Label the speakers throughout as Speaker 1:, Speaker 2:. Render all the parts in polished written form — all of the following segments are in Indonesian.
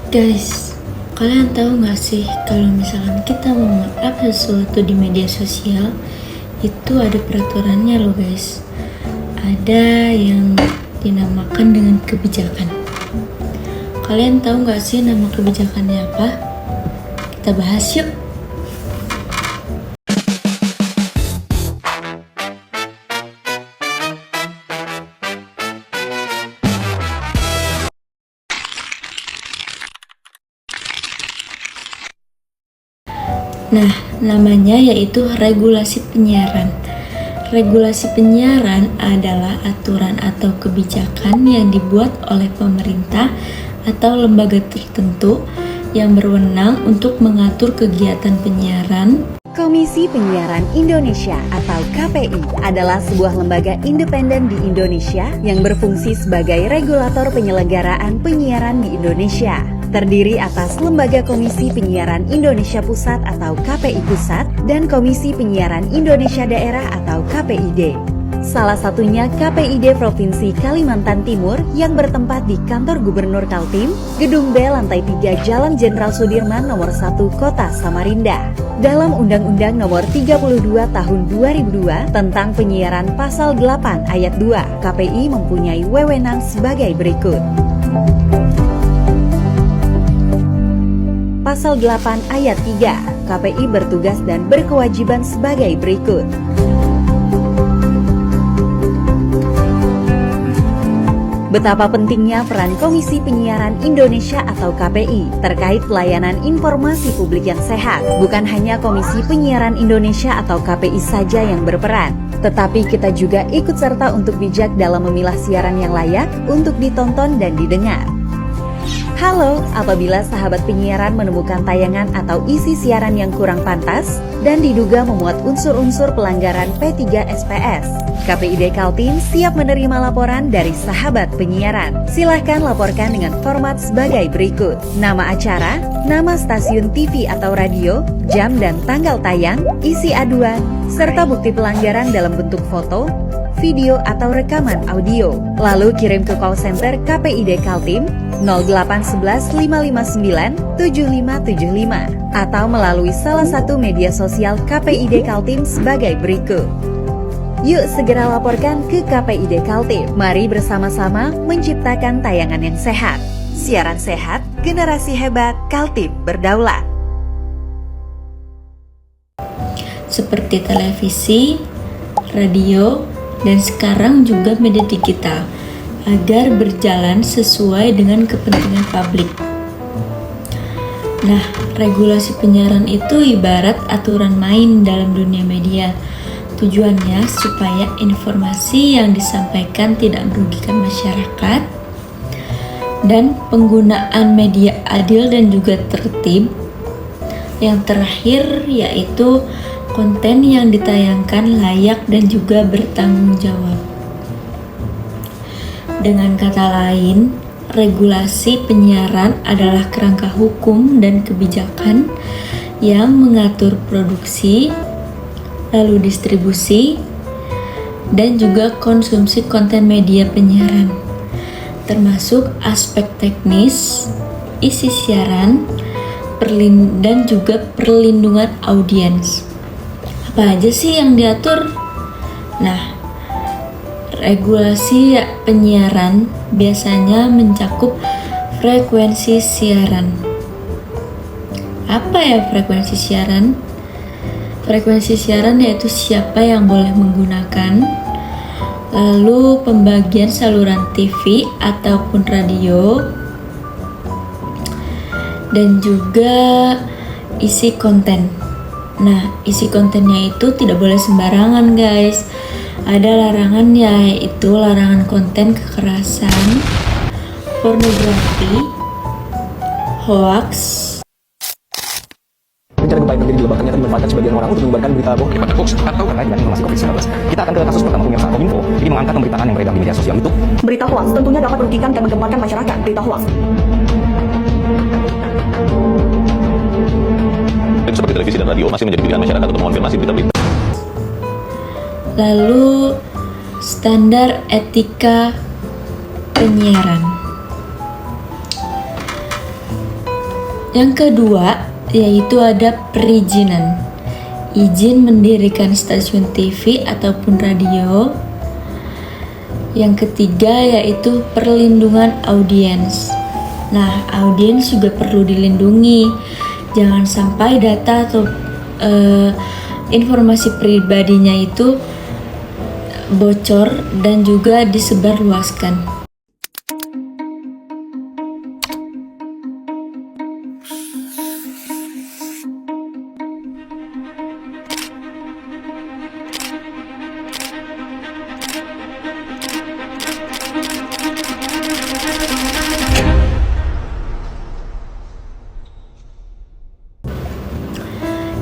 Speaker 1: Guys, kalian tahu nggak sih kalau misalkan kita mau nge-up sesuatu di media sosial itu ada peraturannya loh guys. Ada yang dinamakan dengan kebijakan. Kalian tahu nggak sih nama kebijakannya apa? Kita bahas yuk. Nah, namanya yaitu regulasi penyiaran. Regulasi penyiaran adalah aturan atau kebijakan yang dibuat oleh pemerintah atau lembaga tertentu yang berwenang untuk mengatur kegiatan penyiaran.
Speaker 2: Komisi Penyiaran Indonesia atau KPI adalah sebuah lembaga independen di Indonesia yang berfungsi sebagai regulator penyelenggaraan penyiaran di Indonesia. Terdiri atas Lembaga Komisi Penyiaran Indonesia Pusat atau KPI Pusat dan Komisi Penyiaran Indonesia Daerah atau KPID. Salah satunya KPID Provinsi Kalimantan Timur yang bertempat di Kantor Gubernur Kaltim, Gedung B Lantai 3 Jalan Jenderal Sudirman Nomor 1 Kota Samarinda. Dalam Undang-Undang Nomor 32 Tahun 2002 tentang Penyiaran Pasal 8 Ayat 2, KPI mempunyai wewenang sebagai berikut. Pasal 8 Ayat 3, KPI bertugas dan berkewajiban sebagai berikut. Betapa pentingnya peran Komisi Penyiaran Indonesia atau KPI terkait pelayanan informasi publik yang sehat. Bukan hanya Komisi Penyiaran Indonesia atau KPI saja yang berperan, tetapi kita juga ikut serta untuk bijak dalam memilah siaran yang layak untuk ditonton dan didengar. Halo, apabila sahabat penyiaran menemukan tayangan atau isi siaran yang kurang pantas dan diduga memuat unsur-unsur pelanggaran P3 SPS, KPID Kaltim siap menerima laporan dari sahabat penyiaran. Silahkan laporkan dengan format sebagai berikut: nama acara, nama stasiun TV atau radio, jam dan tanggal tayang, isi aduan, serta bukti pelanggaran dalam bentuk foto, video atau rekaman audio. Lalu kirim ke call center KPID Kaltim 0811 559 7575 atau melalui salah satu media sosial KPID Kaltim sebagai berikut. Yuk segera laporkan ke KPID Kaltim. Mari bersama-sama menciptakan tayangan yang sehat. Siaran sehat, generasi hebat, Kaltim berdaulat.
Speaker 1: Seperti televisi, radio, dan sekarang juga media digital agar berjalan sesuai dengan kepentingan publik. Nah, regulasi penyiaran itu ibarat aturan main dalam dunia media. Tujuannya supaya informasi yang disampaikan tidak merugikan masyarakat dan penggunaan media adil dan juga tertib. Yang terakhir yaitu konten yang ditayangkan layak dan juga bertanggung jawab. Dengan kata lain, regulasi penyiaran adalah kerangka hukum dan kebijakan yang mengatur produksi, lalu distribusi, dan juga konsumsi konten media penyiaran, termasuk aspek teknis, isi siaran, dan juga perlindungan audiens. Apa aja sih yang diatur? Nah, regulasi penyiaran biasanya mencakup frekuensi siaran. Apa ya frekuensi siaran? Frekuensi siaran yaitu siapa yang boleh menggunakan, lalu pembagian saluran TV ataupun radio, dan juga isi konten. Nah, isi kontennya itu tidak boleh sembarangan guys. Ada larangannya, yaitu larangan konten kekerasan, pornografi, hoax.
Speaker 3: Rencana gempa yang terjadi di Lebak ternyata dimanfaatkan sebagian orang untuk menyebarkan berita bohong daripada hoax atau dengan informasi COVID-19. Kita akan ke kasus pertama pemirsa Kominfo. Jadi mengangkat pemberitaan yang beredar di media sosial itu.
Speaker 4: Berita hoax tentunya dapat merugikan dan menggemparkan masyarakat. Berita hoax.
Speaker 5: Seperti televisi dan radio masih menjadi pilihan masyarakat untuk mengonfirmasi berita-berita.
Speaker 1: Lalu standar etika penyiaran. Yang kedua, yaitu ada perizinan. Izin mendirikan stasiun TV ataupun radio. Yang ketiga yaitu perlindungan audiens. Nah, audiens juga perlu dilindungi. Jangan sampai data atau informasi pribadinya itu bocor dan juga disebarluaskan.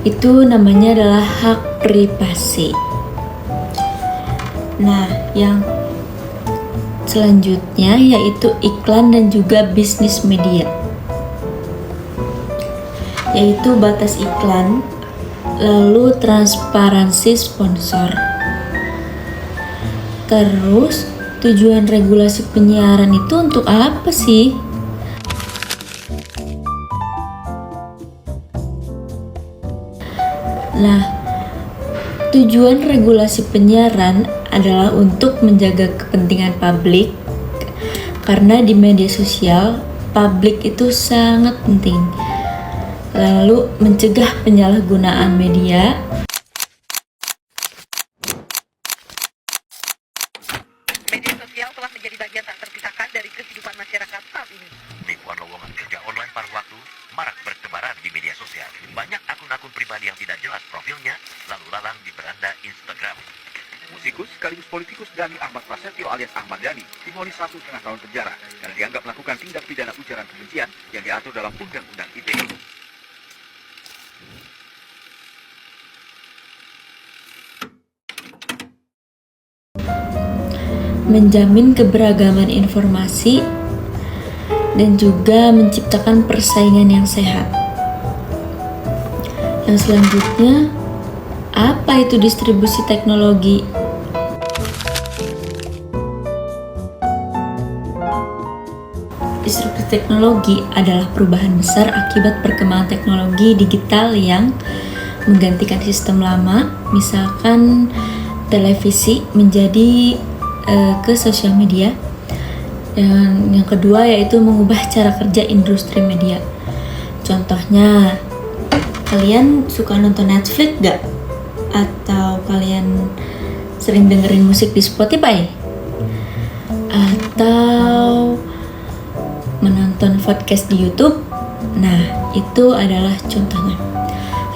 Speaker 1: Itu namanya adalah hak privasi. Nah, yang selanjutnya yaitu iklan dan juga bisnis media, yaitu batas iklan, lalu transparansi sponsor. Terus, tujuan regulasi penyiaran itu untuk apa sih? Nah, tujuan regulasi penyiaran adalah untuk menjaga kepentingan publik, karena di media sosial, publik itu sangat penting. Lalu, mencegah penyalahgunaan media.
Speaker 6: Media sosial telah menjadi bagian tak terpisahkan dari kehidupan masyarakat saat ini.
Speaker 7: Ribuan lowongan kerja online paruh waktu marak bertebaran di media sosial. Banyak akun-akun pribadi yang tidak jelas profilnya lalu lalang di beranda Instagram.
Speaker 8: Musikus sekaligus politikus Dhani Ahmad Prasetyo alias Ahmad Dhani divonis 1,5 tahun penjara karena dianggap melakukan tindak pidana ujaran kebencian yang diatur dalam Undang-Undang ITE.
Speaker 1: Menjamin keberagaman informasi dan juga menciptakan persaingan yang sehat. Yang selanjutnya, apa itu distribusi teknologi? Distribusi teknologi adalah perubahan besar akibat perkembangan teknologi digital yang menggantikan sistem lama, misalkan televisi menjadi ke sosial media. Dan yang kedua yaitu mengubah cara kerja industri media. Contohnya, kalian suka nonton Netflix gak? Atau kalian sering dengerin musik di Spotify? Atau menonton podcast di YouTube? Nah, itu adalah contohnya.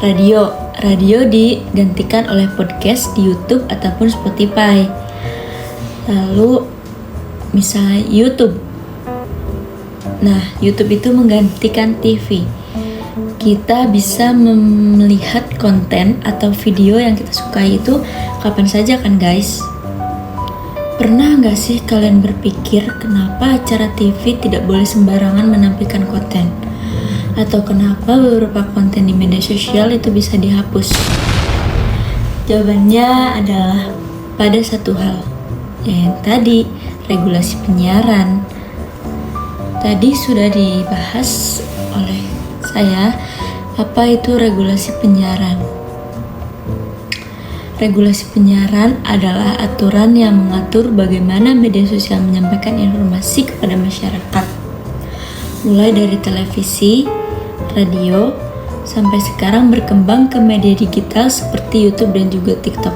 Speaker 1: Radio digantikan oleh podcast di YouTube ataupun Spotify. Lalu misalnya YouTube. Nah, YouTube itu menggantikan TV. Kita bisa melihat konten atau video yang kita sukai itu kapan saja kan guys. Pernah nggak sih kalian berpikir kenapa acara TV tidak boleh sembarangan menampilkan konten? Atau kenapa beberapa konten di media sosial itu bisa dihapus? Jawabannya adalah pada satu hal, yang tadi regulasi penyiaran. Tadi sudah dibahas oleh saya apa itu regulasi penyiaran. Regulasi penyiaran adalah aturan yang mengatur bagaimana media sosial menyampaikan informasi kepada masyarakat, mulai dari televisi, radio, sampai sekarang berkembang ke media digital seperti YouTube dan juga TikTok.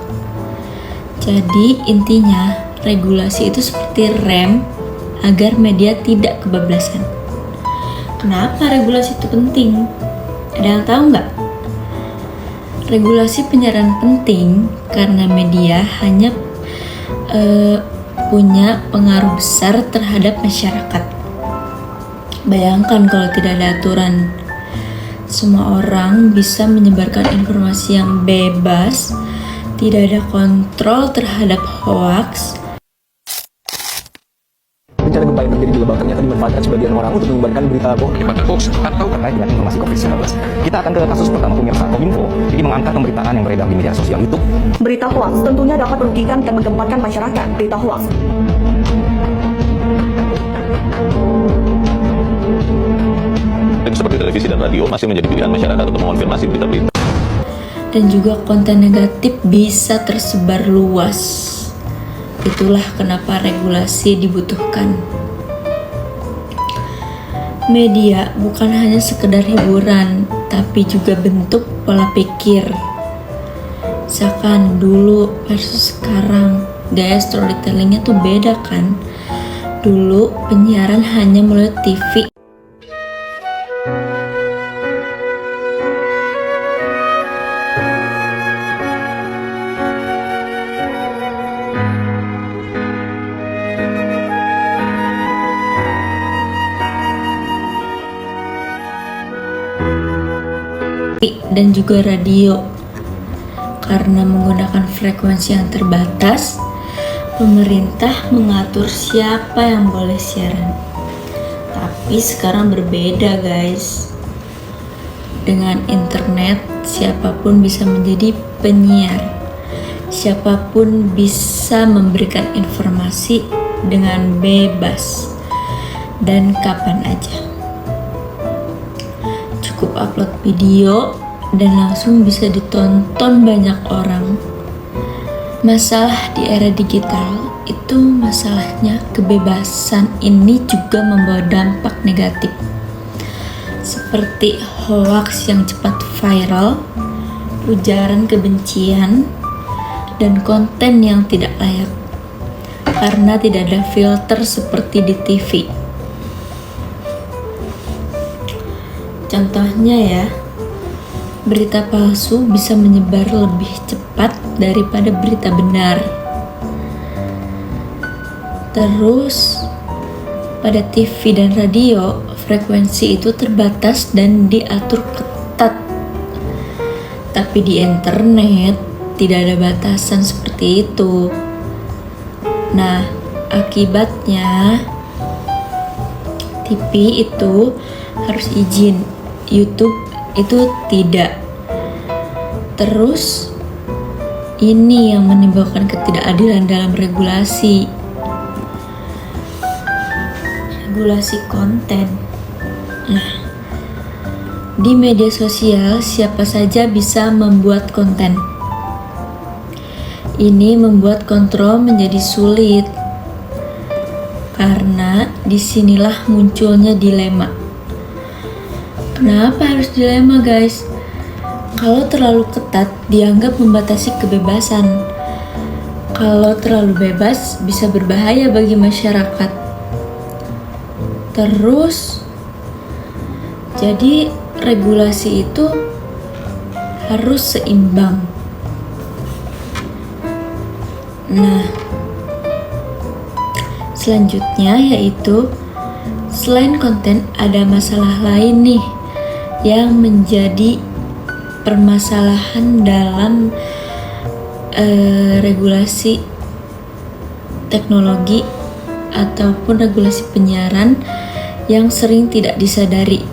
Speaker 1: Jadi intinya, regulasi itu seperti rem agar media tidak kebablasan. Kenapa regulasi itu penting? Ada yang tahu nggak? Regulasi penyiaran penting karena media hanya punya pengaruh besar terhadap masyarakat. Bayangkan kalau tidak ada aturan, semua orang bisa menyebarkan informasi yang bebas, tidak ada kontrol terhadap hoaks.
Speaker 3: Bencana gempa yang terjadi di Lebak ternyata dimanfaatkan sebagian orang untuk menyebarkan berita hoax atau terkait dengan informasi COVID-19. Kita akan ke kasus pertama pemirsa. Kominfo jadi mengangkat pemberitaan yang beredar di media sosial YouTube.
Speaker 4: Berita hoax tentunya dapat merugikan dan menggemparkan masyarakat. Berita hoax
Speaker 5: Dan sebagai Televisi dan radio masih menjadi pilihan masyarakat untuk mengonfirmasi berita-berita.
Speaker 1: Dan juga konten negatif bisa tersebar luas. Itulah kenapa regulasi dibutuhkan. Media bukan hanya sekedar hiburan, tapi juga bentuk pola pikir. Misalkan dulu versus sekarang, gaya storytellingnya tuh beda kan. Dulu penyiaran hanya melalui TV. Dan juga radio. Karena menggunakan frekuensi yang terbatas, pemerintah mengatur siapa yang boleh siaran. Tapi sekarang berbeda, guys. Dengan internet, siapapun bisa menjadi penyiar. Siapapun bisa memberikan informasi dengan bebas dan kapan aja. Cukup upload video dan langsung bisa ditonton banyak orang. Masalah di era digital itu masalahnya kebebasan ini juga membawa dampak negatif, seperti hoaks yang cepat viral, ujaran kebencian, dan konten yang tidak layak karena tidak ada filter seperti di TV. Contohnya ya, berita palsu bisa menyebar lebih cepat daripada berita benar. Terus, pada TV dan radio, frekuensi itu terbatas dan diatur ketat. Tapi di internet, tidak ada batasan seperti itu. Nah, akibatnya TV itu harus izin, YouTube itu tidak. Terus ini yang menimbulkan ketidakadilan dalam regulasi konten. Nah, di media sosial siapa saja bisa membuat konten. Ini membuat kontrol menjadi sulit karena disinilah munculnya dilema. Kenapa harus dilema, guys? Kalau terlalu ketat dianggap membatasi kebebasan. Kalau terlalu bebas bisa berbahaya bagi masyarakat. Terus, jadi regulasi itu harus seimbang. Nah, selanjutnya yaitu selain konten ada masalah lain nih yang menjadi permasalahan dalam regulasi teknologi ataupun regulasi penyiaran yang sering tidak disadari,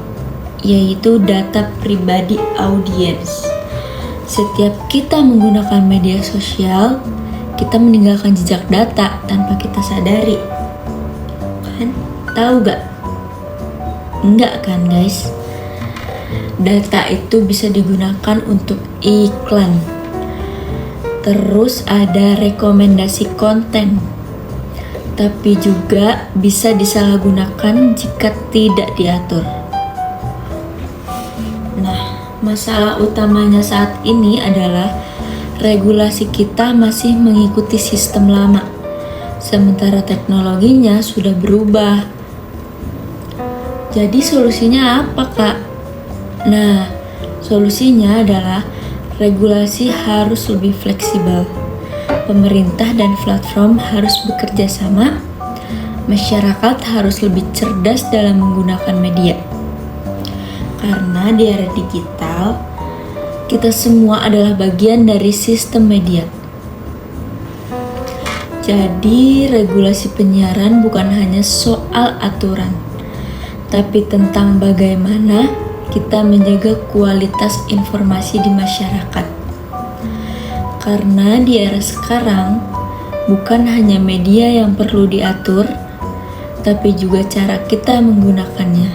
Speaker 1: yaitu data pribadi audiens. Setiap kita menggunakan media sosial, kita meninggalkan jejak data tanpa kita sadari. Kan? Tahu gak? Enggak kan, guys? Data itu bisa digunakan untuk iklan. Terus ada rekomendasi konten. Tapi juga bisa disalahgunakan jika tidak diatur. Nah, masalah utamanya saat ini adalah regulasi kita masih mengikuti sistem lama, sementara teknologinya sudah berubah. Jadi solusinya apa, Kak? Nah, solusinya adalah regulasi harus lebih fleksibel. Pemerintah dan platform harus bekerja sama. Masyarakat harus lebih cerdas dalam menggunakan media. Karena di era digital, kita semua adalah bagian dari sistem media. Jadi, regulasi penyiaran bukan hanya soal aturan, tapi tentang bagaimana kita menjaga kualitas informasi di masyarakat. Karena di era sekarang, bukan hanya media yang perlu diatur, tapi juga cara kita menggunakannya.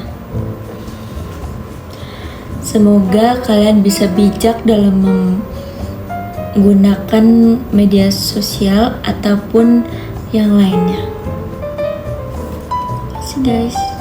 Speaker 1: Semoga kalian bisa bijak dalam menggunakan media sosial ataupun yang lainnya. See guys.